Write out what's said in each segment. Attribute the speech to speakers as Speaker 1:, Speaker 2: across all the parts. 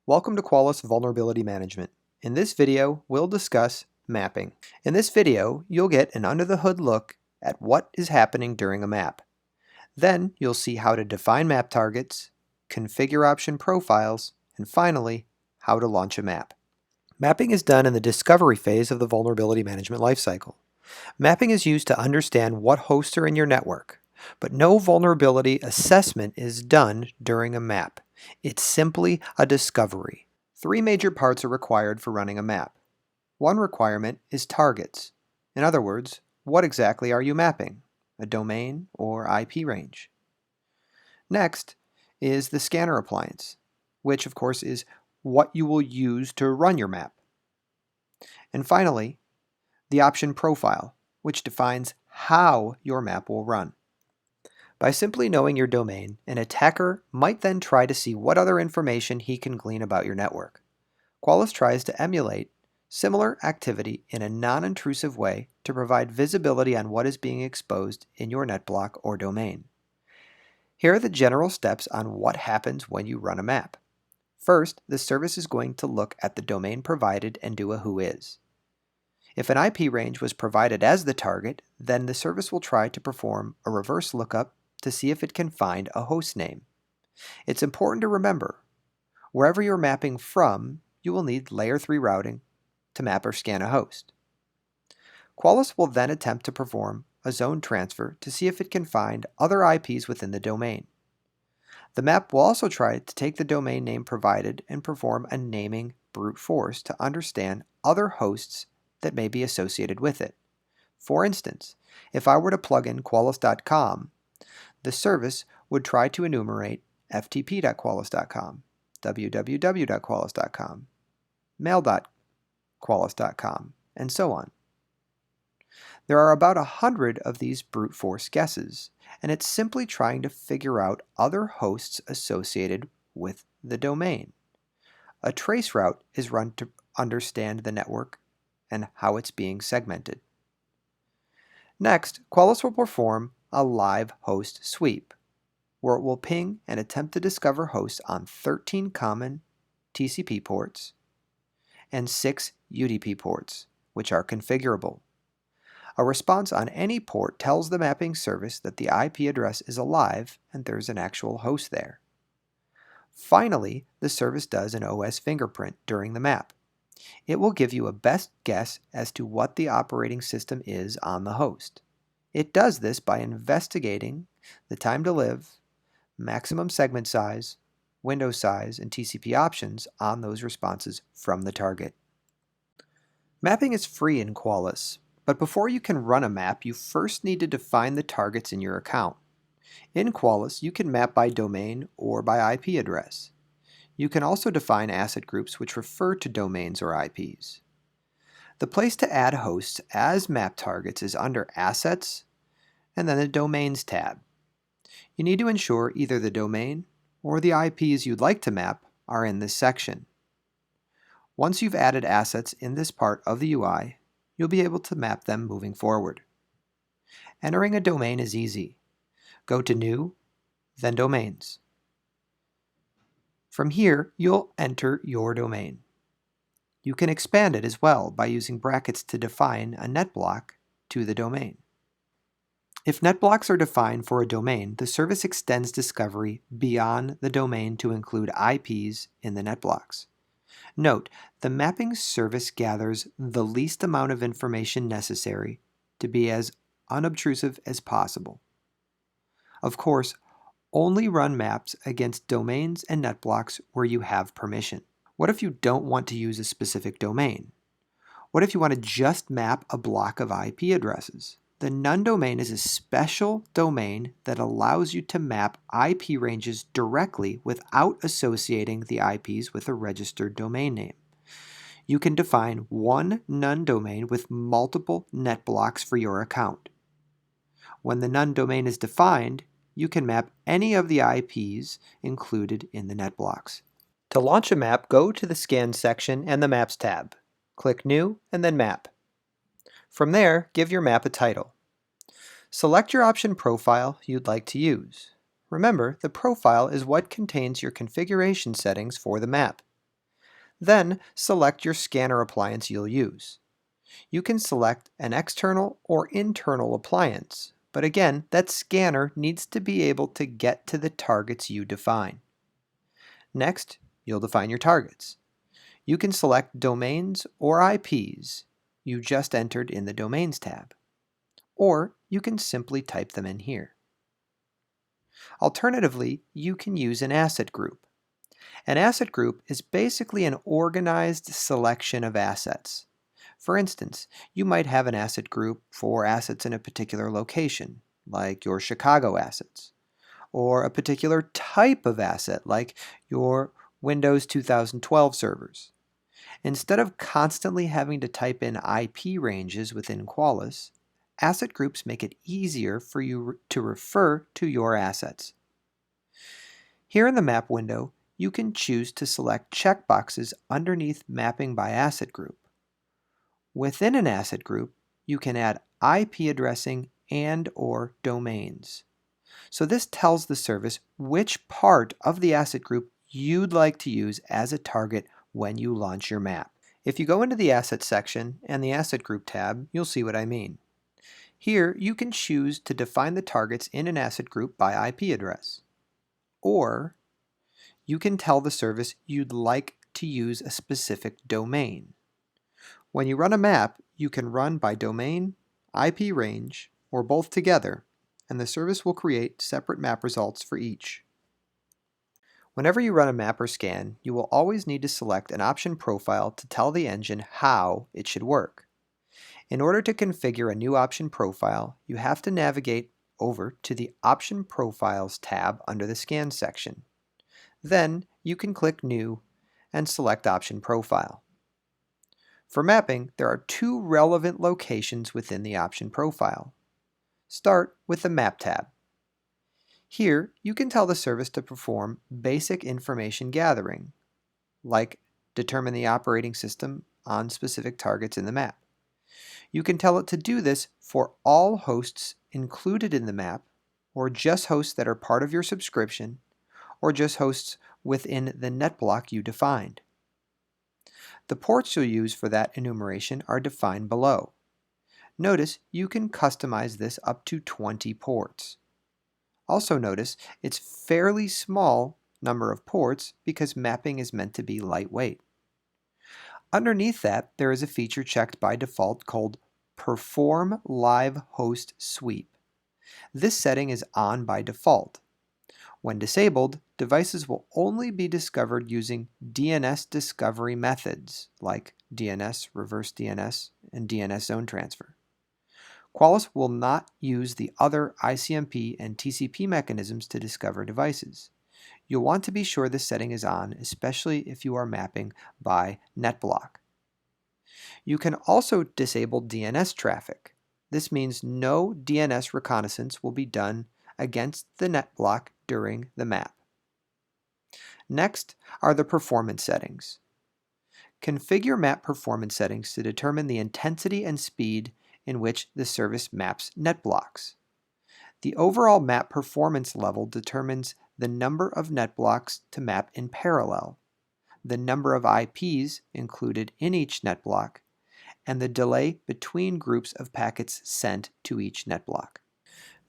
Speaker 1: Welcome to Qualys Vulnerability Management. In this video, we'll discuss mapping. In this video, you'll get an under-the-hood look at what is happening during a map. Then, you'll see how to define map targets, configure option profiles, and finally, how to launch a map. Mapping is done in the discovery phase of the vulnerability management lifecycle. Mapping is used to understand what hosts are in your network, but no vulnerability assessment is done during a map. It's simply a discovery. Three major parts are required for running a map. One requirement is targets. In other words, what exactly are you mapping? A domain or IP range. Next is the scanner appliance, which of course is what you will use to run your map. And finally, the option profile, which defines how your map will run. By simply knowing your domain, an attacker might then try to see what other information he can glean about your network. Qualys tries to emulate similar activity in a non-intrusive way to provide visibility on what is being exposed in your NetBlock or domain. Here are the general steps on what happens when you run a map. First, the service is going to look at the domain provided and do a whois. If an IP range was provided as the target, then the service will try to perform a reverse lookup to see if it can find a host name. It's important to remember, wherever you're mapping from, you will need layer 3 routing to map or scan a host. Qualys will then attempt to perform a zone transfer to see if it can find other IPs within the domain. The map will also try to take the domain name provided and perform a naming brute force to understand other hosts that may be associated with it. For instance, if I were to plug in Qualys.com, the service would try to enumerate ftp.qualys.com, www.qualys.com, mail.qualys.com, and so on. There are about 100 of these brute force guesses, and it's simply trying to figure out other hosts associated with the domain. A trace route is run to understand the network and how it's being segmented. Next, Qualys will perform a live host sweep, where it will ping and attempt to discover hosts on 13 common TCP ports and 6 UDP ports, which are configurable. A response on any port tells the mapping service that the IP address is alive and there's an actual host there. Finally, the service does an OS fingerprint during the map. It will give you a best guess as to what the operating system is on the host. It does this by investigating the time to live, maximum segment size, window size, and TCP options on those responses from the target. Mapping is free in Qualys, but before you can run a map, you first need to define the targets in your account. In Qualys, you can map by domain or by IP address. You can also define asset groups which refer to domains or IPs. The place to add hosts as map targets is under Assets and then the Domains tab. You need to ensure either the domain or the IPs you'd like to map are in this section. Once you've added assets in this part of the UI, you'll be able to map them moving forward. Entering a domain is easy. Go to New, then Domains. From here, you'll enter your domain. You can expand it as well by using brackets to define a netblock to the domain. If netblocks are defined for a domain, the service extends discovery beyond the domain to include IPs in the netblocks. Note, the mapping service gathers the least amount of information necessary to be as unobtrusive as possible. Of course, only run maps against domains and netblocks where you have permission. What if you don't want to use a specific domain? What if you want to just map a block of IP addresses? The none domain is a special domain that allows you to map IP ranges directly without associating the IPs with a registered domain name. You can define one none domain with multiple netblocks for your account. When the none domain is defined, you can map any of the IPs included in the netblocks. To launch a map, go to the Scan section and the Maps tab. Click New and then Map. From there, give your map a title. Select your option profile you'd like to use. Remember, the profile is what contains your configuration settings for the map. Then select your scanner appliance you'll use. You can select an external or internal appliance, but again, that scanner needs to be able to get to the targets you define. Next, you'll define your targets. You can select domains or IPs you just entered in the Domains tab, or you can simply type them in here. Alternatively, you can use an asset group. An asset group is basically an organized selection of assets. For instance, you might have an asset group for assets in a particular location, like your Chicago assets, or a particular type of asset, like your Windows 2012 servers. Instead of constantly having to type in IP ranges within Qualys, asset groups make it easier for you to refer to your assets. Here in the map window, you can choose to select checkboxes underneath Mapping by Asset Group. Within an asset group, you can add IP addressing and/or domains. So this tells the service which part of the asset group you'd like to use as a target when you launch your map. If you go into the Assets section and the Asset Group tab, you'll see what I mean. Here, you can choose to define the targets in an asset group by IP address. Or you can tell the service you'd like to use a specific domain. When you run a map, you can run by domain, IP range, or both together, and the service will create separate map results for each. Whenever you run a map or scan, you will always need to select an option profile to tell the engine how it should work. In order to configure a new option profile, you have to navigate over to the Option Profiles tab under the Scan section. Then you can click New and select Option Profile. For mapping, there are two relevant locations within the option profile. Start with the Map tab. Here, you can tell the service to perform basic information gathering, like determine the operating system on specific targets in the map. You can tell it to do this for all hosts included in the map, or just hosts that are part of your subscription, or just hosts within the NetBlock you defined. The ports you'll use for that enumeration are defined below. Notice you can customize this up to 20 ports. Also notice it's fairly small number of ports because mapping is meant to be lightweight. Underneath that, there is a feature checked by default called Perform Live Host Sweep. This setting is on by default. When disabled, devices will only be discovered using DNS discovery methods like DNS, reverse DNS, and DNS zone transfer. Qualys will not use the other ICMP and TCP mechanisms to discover devices. You'll want to be sure this setting is on, especially if you are mapping by NetBlock. You can also disable DNS traffic. This means no DNS reconnaissance will be done against the NetBlock during the map. Next are the performance settings. Configure map performance settings to determine the intensity and speed in which the service maps NetBlocks. The overall map performance level determines the number of NetBlocks to map in parallel, the number of IPs included in each NetBlock, and the delay between groups of packets sent to each NetBlock.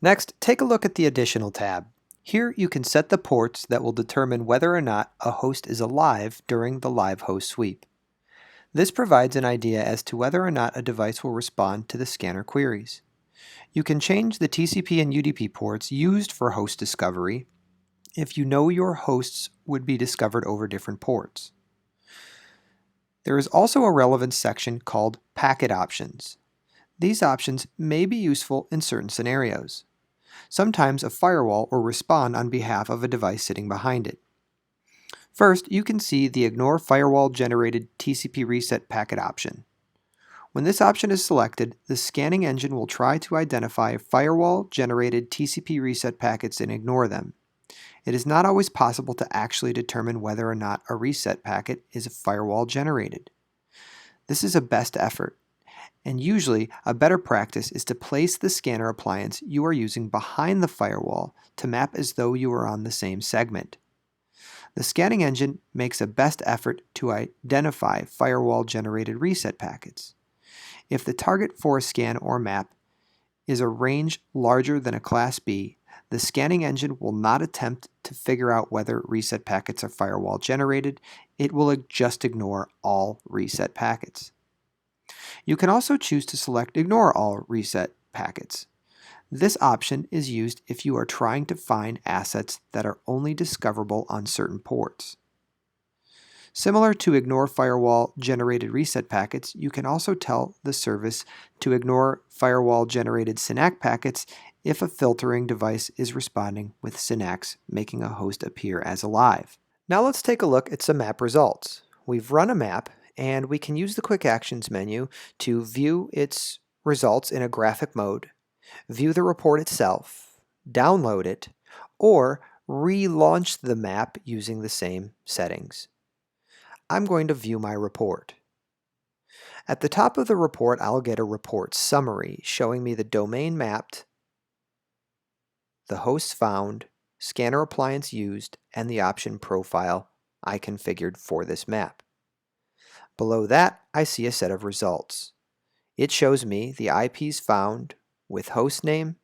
Speaker 1: Next, take a look at the Additional tab. Here you can set the ports that will determine whether or not a host is alive during the live host sweep. This provides an idea as to whether or not a device will respond to the scanner queries. You can change the TCP and UDP ports used for host discovery if you know your hosts would be discovered over different ports. There is also a relevant section called Packet Options. These options may be useful in certain scenarios. Sometimes a firewall will respond on behalf of a device sitting behind it. First, you can see the Ignore Firewall-Generated TCP Reset Packet option. When this option is selected, the scanning engine will try to identify firewall-generated TCP reset packets and ignore them. It is not always possible to actually determine whether or not a reset packet is firewall-generated. This is a best effort, and usually a better practice is to place the scanner appliance you are using behind the firewall to map as though you are on the same segment. The scanning engine makes a best effort to identify firewall-generated reset packets. If the target for a scan or map is a range larger than a Class B, the scanning engine will not attempt to figure out whether reset packets are firewall generated. It will just ignore all reset packets. You can also choose to select Ignore All Reset Packets. This option is used if you are trying to find assets that are only discoverable on certain ports. Similar to Ignore Firewall Generated Reset Packets, you can also tell the service to ignore firewall generated SYNACT packets if a filtering device is responding with SYNACTs, making a host appear as alive. Now let's take a look at some map results. We've run a map, and we can use the Quick Actions menu to view its results in a graphic mode, view the report itself, download it, or relaunch the map using the same settings. I'm going to view my report. At the top of the report, I'll get a report summary showing me the domain mapped, the hosts found, scanner appliance used, and the option profile I configured for this map. Below that, I see a set of results. It shows me the IPs found with host name,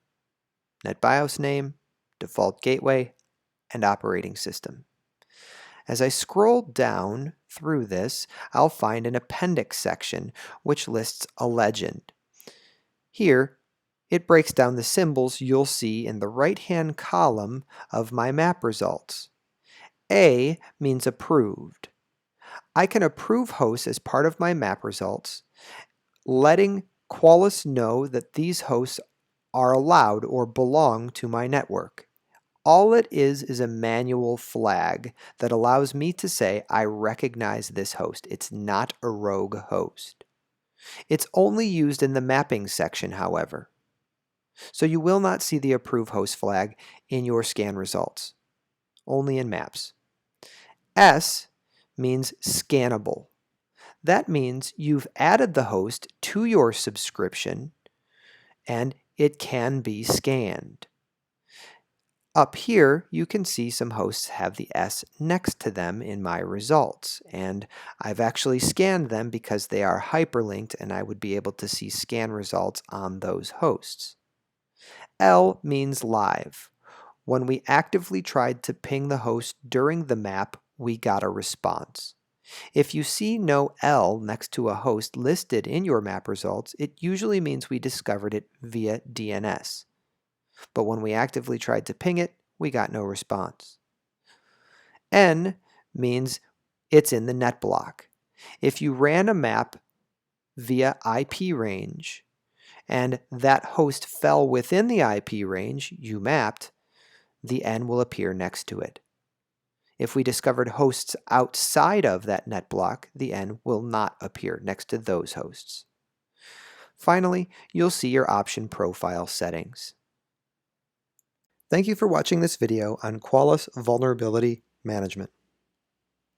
Speaker 1: NetBIOS name, default gateway, and operating system. As I scroll down through this, I'll find an appendix section which lists a legend. Here, it breaks down the symbols you'll see in the right-hand column of my map results. A means approved. I can approve hosts as part of my map results, letting Qualys know that these hosts are allowed or belong to my network. All it is a manual flag that allows me to say I recognize this host. It's not a rogue host. It's only used in the mapping section, however. So you will not see the approve host flag in your scan results, only in maps. S means scannable. That means you've added the host to your subscription and it can be scanned. Up here, you can see some hosts have the S next to them in my results, and I've actually scanned them because they are hyperlinked and I would be able to see scan results on those hosts. L means live. When we actively tried to ping the host during the map, we got a response. If you see no L next to a host listed in your map results, it usually means we discovered it via DNS. But when we actively tried to ping it, we got no response. N means it's in the net block. If you ran a map via IP range and that host fell within the IP range you mapped, the N will appear next to it. If we discovered hosts outside of that net block, the N will not appear next to those hosts. Finally, you'll see your option profile settings. Thank you for watching this video on Qualys Vulnerability Management.